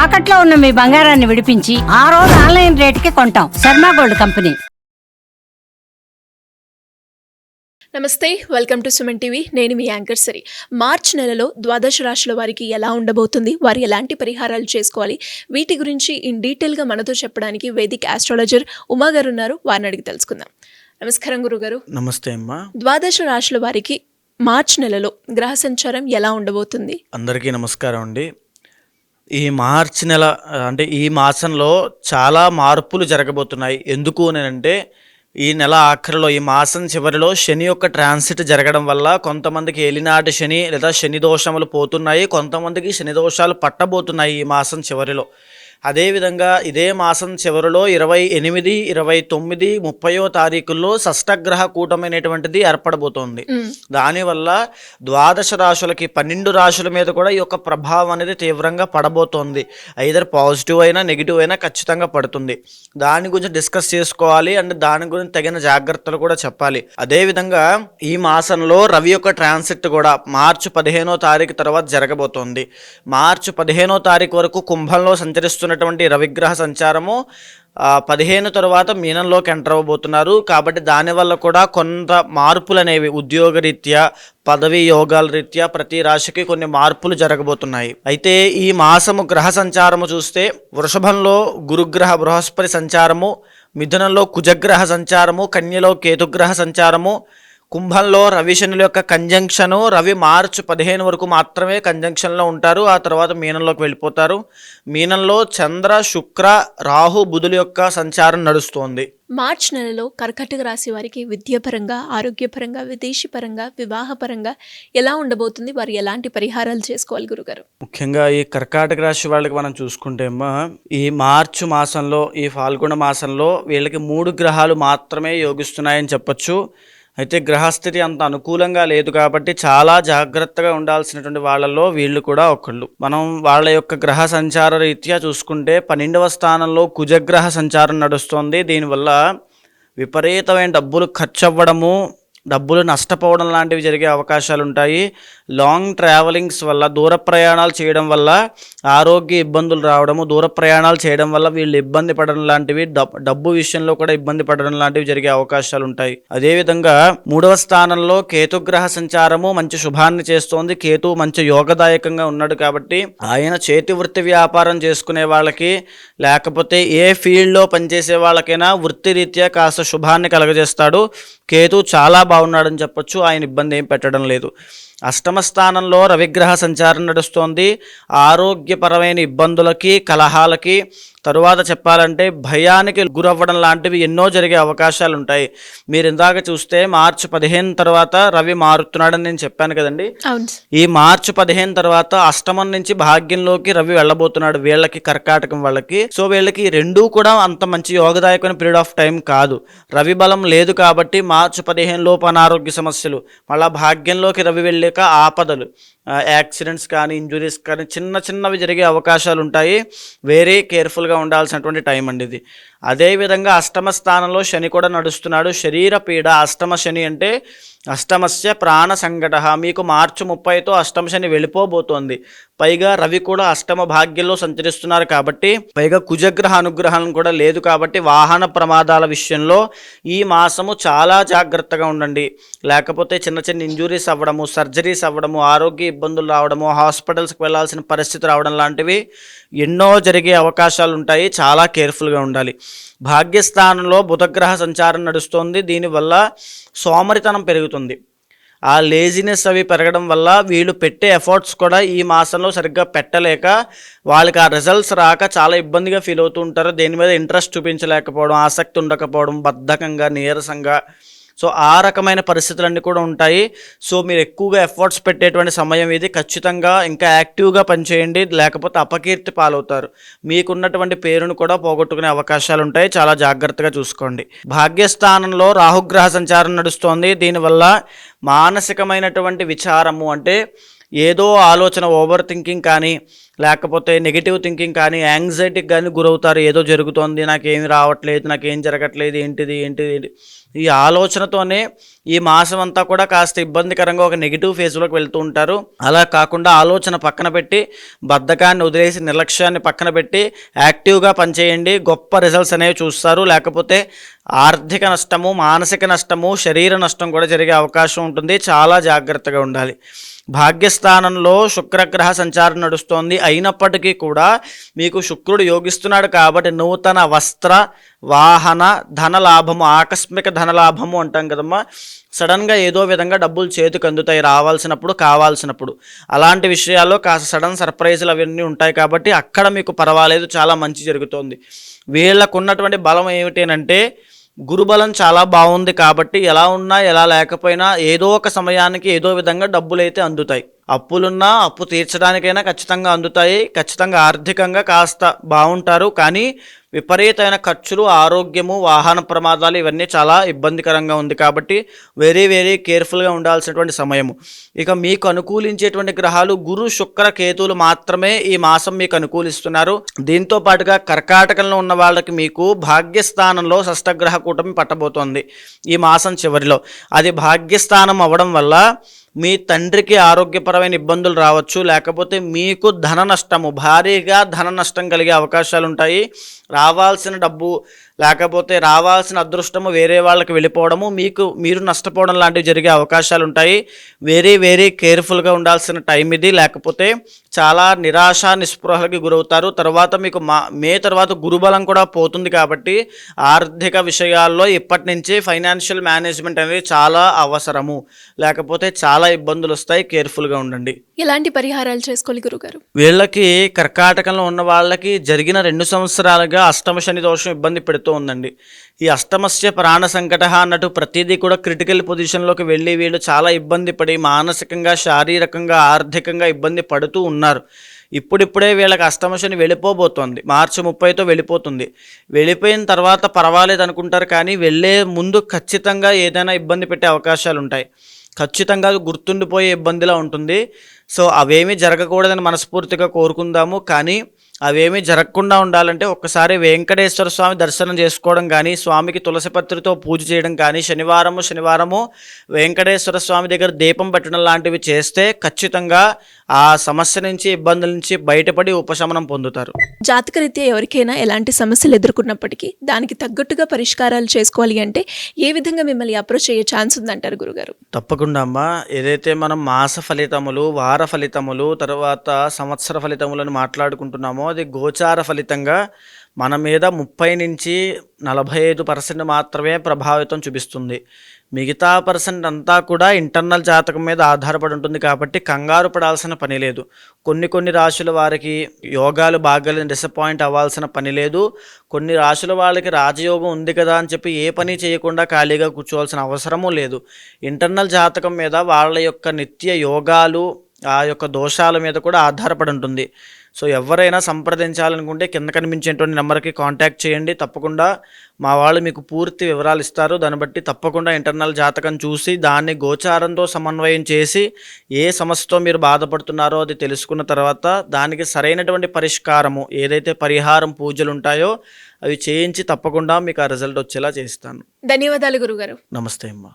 తాకట్లో ఉన్న మీ బంగారాన్ని విడిపించి ఆ రోజు ఆన్లైన్ రేటుకి కొంటాం. Sharma gold company. నమస్తే, వెల్కమ్ టు సుమన్ టీవీ. నేను మీ యాంకర్ సరి. మార్చ్ నెలలో ద్వాదశ రాశుల వారికి ఎలా ఉండబోతుంది, వారు ఎలాంటి పరిహారాలు చేసుకోవాలి, వీటి గురించి ఇన్ డీటెయిల్గా మనతో చెప్పడానికి వేదిక్ ఆస్ట్రాలజర్ ఉమా గారు ఉన్నారు. వారిని అడిగి తెలుసుకుందాం. నమస్కారం గురుగారు. నమస్తే అమ్మా. ద్వాదశ రాశుల వారికి మార్చ్ నెలలో గ్రహ సంచారం ఎలా ఉండబోతుంది? అందరికీ నమస్కారం అండి. ఈ మార్చి నెల అంటే ఈ మాసంలో చాలా మార్పులు జరగబోతున్నాయి. ఎందుకు అంటే ఈ నెల ఆఖరిలో, ఈ మాసం చివరిలో శని యొక్క ట్రాన్సిట్ జరగడం వల్ల కొంతమందికి ఏలినాటి శని లేదా శని దోషములు పోతున్నాయి, కొంతమందికి శని దోషాలు పట్టబోతున్నాయి ఈ మాసం చివరిలో. అదేవిధంగా ఇదే మాసం చివరిలో 28, 29, 30వ తారీఖుల్లో షష్టగ్రహ కూటమైనటువంటిది ఏర్పడబోతోంది. దానివల్ల ద్వాదశ రాశులకి 12 రాశుల మీద కూడా ఈ యొక్క ప్రభావం అనేది తీవ్రంగా పడబోతోంది. ఐదర్ పాజిటివ్ అయినా నెగిటివ్ అయినా ఖచ్చితంగా పడుతుంది. దాని గురించి డిస్కస్ చేసుకోవాలి అండ్ దాని గురించి తగిన జాగ్రత్తలు కూడా చెప్పాలి. అదేవిధంగా ఈ మాసంలో రవి యొక్క ట్రాన్సిట్ కూడా మార్చి 15వ తారీఖు తర్వాత జరగబోతోంది. మార్చి 15వ తారీఖు వరకు కుంభంలో సంచరిస్తున్నటువంటి రవిగ్రహ సంచారము 15 తర్వాత మీనంలోకి ఎంటర్ అవ్వబోతున్నారు. కాబట్టి దానివల్ల కూడా కొంత మార్పులు అనేవి ఉద్యోగరీత్యా, పదవి యోగాల రీత్యా ప్రతి రాశికి కొన్ని మార్పులు జరగబోతున్నాయి. అయితే ఈ మాసము గ్రహ సంచారము చూస్తే వృషభంలో గురుగ్రహ బృహస్పతి సంచారము, మిథునంలో కుజగ్రహ సంచారము, కన్యలో కేతుగ్రహ సంచారము, కుంభంలో రవి శనుల యొక్క కంజంక్షను. రవి మార్చి 15 వరకు మాత్రమే కంజంక్షన్లో ఉంటారు, ఆ తర్వాత మీనంలోకి వెళ్ళిపోతారు. మీనంలో చంద్ర, శుక్ర, రాహు, బుధుల యొక్క సంచారం నడుస్తోంది. మార్చ్ నెలలో కర్కాటక రాశి వారికి విద్యాపరంగా, ఆరోగ్యపరంగా, విదేశీపరంగా, వివాహపరంగా ఎలా ఉండబోతుంది, వారు ఎలాంటి పరిహారాలు చేసుకోవాలి గురుగారు? ముఖ్యంగా ఈ కర్కాటక రాశి వాళ్ళకి మనం చూసుకుంటే అమ్మా, ఈ మార్చి మాసంలో, ఈ ఫాల్గుణ మాసంలో వీళ్ళకి 3 గ్రహాలు మాత్రమే యోగిస్తున్నాయని చెప్పొచ్చు. అయితే గ్రహస్థితి అంత అనుకూలంగా లేదు కాబట్టి చాలా జాగ్రత్తగా ఉండాల్సినటువంటి వాళ్ళల్లో వీళ్ళు కూడా ఒకళ్ళు. మనం వాళ్ళ యొక్క గ్రహ సంచార రీత్యా చూసుకుంటే 12వ స్థానంలో కుజగ్రహ సంచారం నడుస్తోంది. దీనివల్ల విపరీతమైన డబ్బులు ఖర్చు అవ్వడము, డబ్బులు నష్టపోవడం లాంటివి జరిగే అవకాశాలు ఉంటాయి. లాంగ్ ట్రావెలింగ్స్ వల్ల, దూర ప్రయాణాలు చేయడం వల్ల ఆరోగ్య ఇబ్బందులు రావడము, దూర ప్రయాణాలు చేయడం వల్ల వీళ్ళు ఇబ్బంది పడడం లాంటివి, డబ్బు విషయంలో కూడా ఇబ్బంది పడడం లాంటివి జరిగే అవకాశాలు ఉంటాయి. అదేవిధంగా 3వ స్థానంలో కేతుగ్రహ సంచారము మంచి శుభాన్ని చేస్తోంది. కేతు మంచి యోగదాయకంగా ఉన్నాడు కాబట్టి ఆయన చేతి వృత్తి వ్యాపారం చేసుకునే వాళ్ళకి, లేకపోతే ఏ ఫీల్డ్లో పనిచేసే వాళ్ళకైనా వృత్తి రీత్యా కాస్త శుభాన్ని కలగజేస్తాడు. కేతు చాలా బాగున్నాడని చెప్పొచ్చు, ఆయన ఇబ్బంది ఏం పెట్టడం లేదు. అష్టమ స్థానంలో రవిగ్రహ సంచారం నడుస్తోంది. ఆరోగ్యపరమైన ఇబ్బందులకి, కలహాలకి, తరువాత చెప్పాలంటే భయానికి గురవ్వడం లాంటివి ఎన్నో జరిగే అవకాశాలు ఉంటాయి. మీరు ఇందాక చూస్తే మార్చి 15 తర్వాత రవి మారుతున్నాడని నేను చెప్పాను కదండి. ఈ మార్చి 15 తర్వాత అష్టమం నుంచి భాగ్యంలోకి రవి వెళ్ళబోతున్నాడు వీళ్ళకి, కర్కాటకం వాళ్ళకి. సో వీళ్ళకి రెండూ కూడా అంత మంచి యోగదాయకమైన పీరియడ్ ఆఫ్ టైం కాదు. రవి బలం లేదు కాబట్టి మార్చి 15 లోపు అనారోగ్య సమస్యలు, మళ్ళీ భాగ్యంలోకి రవి వెళ్ళాక ఆపదలు, యాక్సిడెంట్స్ కానీ, ఇంజురీస్ కానీ చిన్న చిన్నవి జరిగే అవకాశాలు ఉంటాయి. వెరీ కేర్ఫుల్గా ఉండాల్సినటువంటి టైం అండి ఇది. అదేవిధంగా అష్టమ స్థానంలో శని కూడా నడుస్తున్నాడు. శరీర పీడ, అష్టమ శని అంటే అష్టమస్య ప్రాణ సంకట. మీకు మార్చి 30తో అష్టమ శని వెళ్ళిపోబోతోంది. పైగా రవి కూడా అష్టమ భాగ్యంలో సంచరిస్తున్నారు కాబట్టి, పైగా కుజగ్రహ అనుగ్రహం కూడా లేదు కాబట్టి వాహన ప్రమాదాల విషయంలో ఈ మాసము చాలా జాగ్రత్తగా ఉండండి. లేకపోతే చిన్న చిన్న ఇంజురీస్ అవ్వడము, సర్జరీస్ అవ్వడము, ఆరోగ్య ఇబ్బందులు రావడము, హాస్పిటల్స్కి వెళ్లాల్సిన పరిస్థితి రావడం లాంటివి ఎన్నో జరిగే అవకాశాలు ఉంటాయి. చాలా కేర్ఫుల్గా ఉండాలి. భాగ్యస్థానంలో బుధగ్రహ సంచారం నడుస్తోంది. దీనివల్ల సోమరితనం పెరుగుతుంది. ఆ లేజినెస్ అవి పెరగడం వల్ల వీళ్ళు పెట్టే ఎఫర్ట్స్ కూడా ఈ మాసంలో సరిగ్గా పెట్టలేక వాళ్ళకి ఆ రిజల్ట్స్ రాక చాలా ఇబ్బందిగా ఫీల్ అవుతూ ఉంటారు. దేని మీద ఇంట్రెస్ట్ చూపించలేకపోవడం, ఆసక్తి ఉండకపోవడం, బద్ధకంగా, నీరసంగా, సో ఆ రకమైన పరిస్థితులన్నీ కూడా ఉంటాయి. సో మీరు ఎక్కువగా ఎఫర్ట్స్ పెట్టేటువంటి సమయం ఇది. ఖచ్చితంగా ఇంకా యాక్టివ్గా పనిచేయండి, లేకపోతే అపకీర్తి పాలవుతారు. మీకున్నటువంటి పేరును కూడా పోగొట్టుకునే అవకాశాలు ఉంటాయి. చాలా జాగ్రత్తగా చూసుకోండి. భాగ్యస్థానంలో రాహుగ్రహ సంచారం నడుస్తోంది. దీనివల్ల మానసికమైనటువంటి విచారము, అంటే ఏదో ఆలోచన, ఓవర్ థింకింగ్ కానీ, లేకపోతే నెగిటివ్ థింకింగ్ కానీ యాంగ్జైటీకి కానీ గురవుతారు. ఏదో జరుగుతోంది, నాకేమి రావట్లేదు, నాకేం జరగట్లేదు, ఏంటిది. ఈ ఆలోచనతోనే ఈ మాసం అంతా కూడా కాస్త ఇబ్బందికరంగా ఒక నెగిటివ్ ఫేజ్లోకి వెళ్తూ ఉంటారు. అలా కాకుండా ఆలోచన పక్కన పెట్టి బద్ధకాన్ని వదిలేసి నిర్లక్ష్యాన్ని పక్కన పెట్టి యాక్టివ్గా పనిచేయండి. గొప్ప రిజల్ట్స్ అనేవి చూస్తారు. లేకపోతే ఆర్థిక నష్టము, మానసిక నష్టము, శరీర నష్టం కూడా జరిగే అవకాశం ఉంటుంది. చాలా జాగ్రత్తగా ఉండాలి. భాగ్యస్థానంలో శుక్రగ్రహ సంచారం నడుస్తోంది. అయినప్పటికీ కూడా మీకు శుక్రుడు యోగిస్తున్నాడు కాబట్టి నూతన వస్త్ర, వాహన, ధనలాభము, ఆకస్మిక ధనలాభము అంటాం కదమ్మా. సడన్గా ఏదో విధంగా డబ్బులు చేతికి అందుతాయి, రావాల్సినప్పుడు, కావాల్సినప్పుడు. అలాంటి విషయాల్లో కాస్త సడన్ సర్ప్రైజులు అవన్నీ ఉంటాయి కాబట్టి అక్కడ మీకు పర్వాలేదు, చాలా మంచి జరుగుతోంది. వీళ్ళకు ఉన్నటువంటి బలం ఏమిటంటే గురుబలం చాలా బాగుంది కాబట్టి ఎలా ఉన్నా ఎలా లేకపోయినా ఏదో ఒక సమయానికి ఏదో విధంగా డబ్బులైతే అందుతాయి. అప్పులున్నా అప్పు తీర్చడానికైనా ఖచ్చితంగా అందుతాయి. ఖచ్చితంగా ఆర్థికంగా కాస్త బాగుంటారు. కానీ విపరీతమైన ఖర్చులు, ఆరోగ్యము, వాహన ప్రమాదాలు ఇవన్నీ చాలా ఇబ్బందికరంగా ఉంది కాబట్టి వెరీ కేర్ఫుల్గా ఉండాల్సినటువంటి సమయము. ఇక మీకు అనుకూలించేటువంటి గ్రహాలు గురు, శుక్ర, కేతువులు మాత్రమే ఈ మాసం మీకు అనుకూలిస్తున్నారు. దీంతో పాటుగా కర్కాటకంలో ఉన్న వాళ్ళకి మీకు భాగ్యస్థానంలో షష్టగ్రహ కూటమి పట్టబోతోంది ఈ మాసం చివరిలో. అది భాగ్యస్థానం అవ్వడం వల్ల మీ తండ్రికి ఆరోగ్యపరమైన ఇబ్బందులు రావచ్చు, లేకపోతే మీకు ధన నష్టము, భారీగా ధన నష్టం కలిగే అవకాశాలు ఉంటాయి. రావాల్సిన డబ్బు లేకపోతే రావాల్సిన అదృష్టము వేరే వాళ్ళకి వెళ్ళిపోవడము, మీరు నష్టపోవడం లాంటివి జరిగే అవకాశాలు ఉంటాయి. వెరీ కేర్ఫుల్గా ఉండాల్సిన టైం ఇది. లేకపోతే చాలా నిరాశ, నిస్పృహలకి గురవుతారు. తర్వాత మీకు మే తర్వాత గురుబలం కూడా పోతుంది కాబట్టి ఆర్థిక విషయాల్లో ఇప్పటి నుంచి ఫైనాన్షియల్ మేనేజ్మెంట్ అనేది చాలా అవసరము. లేకపోతే చాలా ఇబ్బందులు వస్తాయి. కేర్ఫుల్గా ఉండండి. ఎలాంటి పరిహారాలు చేసుకోవాలి గురుగారు? వీళ్ళకి కర్కాటకంలో ఉన్న వాళ్ళకి జరిగిన 2 సంవత్సరాలుగా అష్టమ శని దోషం ఇబ్బంది పెడుతూ ఉందండి. ఈ అష్టమస్య ప్రాణ సంకట అన్నట్టు ప్రతిదీ కూడా క్రిటికల్ పొజిషన్లోకి వెళ్ళి వీళ్ళు చాలా ఇబ్బంది పడి మానసికంగా, శారీరకంగా, ఆర్థికంగా ఇబ్బంది పడుతూ ఉన్నారు. ఇప్పుడిప్పుడే వీళ్ళకి అష్టమ శని వెళ్ళిపోబోతోంది. మార్చి 30తో వెళ్ళిపోతుంది. వెళ్ళిపోయిన తర్వాత పర్వాలేదు అనుకుంటారు, కానీ వెళ్ళే ముందు ఖచ్చితంగా ఏదైనా ఇబ్బంది పెట్టే అవకాశాలు ఉంటాయి. ఖచ్చితంగా గుర్తుండిపోయే ఇబ్బందిలా ఉంటుంది. సో అవేమీ జరగకూడదని మనస్ఫూర్తిగా కోరుకుందాము. కానీ అవేమీ జరగకుండా ఉండాలంటే ఒక్కసారి వెంకటేశ్వర స్వామి దర్శనం చేసుకోవడం కానీ, స్వామికి తులసిపత్రితో పూజ చేయడం కానీ, శనివారము వెంకటేశ్వర స్వామి దగ్గర దీపం పెట్టడం లాంటివి చేస్తే ఖచ్చితంగా ఆ సమస్య నుంచి, ఇబ్బందుల నుంచి బయటపడి ఉపశమనం పొందుతారు. జాతకరీత్యా ఎవరికైనా ఎలాంటి సమస్యలు ఎదుర్కొన్నప్పటికీ దానికి తగ్గట్టుగా పరిష్కారాలు చేసుకోవాలి అంటే ఏ విధంగా మిమ్మల్ని అప్రోచ్ అయ్యే ఛాన్స్ ఉందంటారు గురుగారు? తప్పకుండా అమ్మా. ఏదైతే మనం మాస ఫలితములు, వార ఫలితములు, తర్వాత సంవత్సర ఫలితములను మాట్లాడుకుంటున్నామో అది గోచార ఫలితంగా మన మీద 30 నుంచి 45% మాత్రమే ప్రభావితం చూపిస్తుంది. మిగతా % అంతా కూడా ఇంటర్నల్ జాతకం మీద ఆధారపడి ఉంటుంది కాబట్టి కంగారు పడాల్సిన పని లేదు. కొన్ని రాశుల వారికి యోగాలు బాగాలేని డిసప్పాయింట్ అవ్వాల్సిన పని లేదు. కొన్ని రాశుల వాళ్ళకి రాజయోగం ఉంది కదా అని చెప్పి ఏ పని చేయకుండా ఖాళీగా కూర్చోవాల్సిన అవసరమూ లేదు. ఇంటర్నల్ జాతకం మీద వాళ్ళ యొక్క నిత్య యోగాలు, ఆ యొక్క దోషాల మీద కూడా ఆధారపడి ఉంటుంది. సో ఎవరైనా సంప్రదించాలనుకుంటే కింద కనిపించేటువంటి నెంబర్కి కాంటాక్ట్ చేయండి. తప్పకుండా మా వాళ్ళు మీకు పూర్తి వివరాలు ఇస్తారు. దాన్ని బట్టి తప్పకుండా ఇంటర్నల్ జాతకం చూసి దాన్ని గోచారంతో సమన్వయం చేసి ఏ సమస్యతో మీరు బాధపడుతున్నారో అది తెలుసుకున్న తర్వాత దానికి సరైనటువంటి పరిష్కారము, ఏదైతే పరిహారం, పూజలు ఉంటాయో అవి చేయించి తప్పకుండా మీకు ఆ రిజల్ట్ వచ్చేలా చేస్తాను. ధన్యవాదాలు గురుగారు. నమస్తే అమ్మా.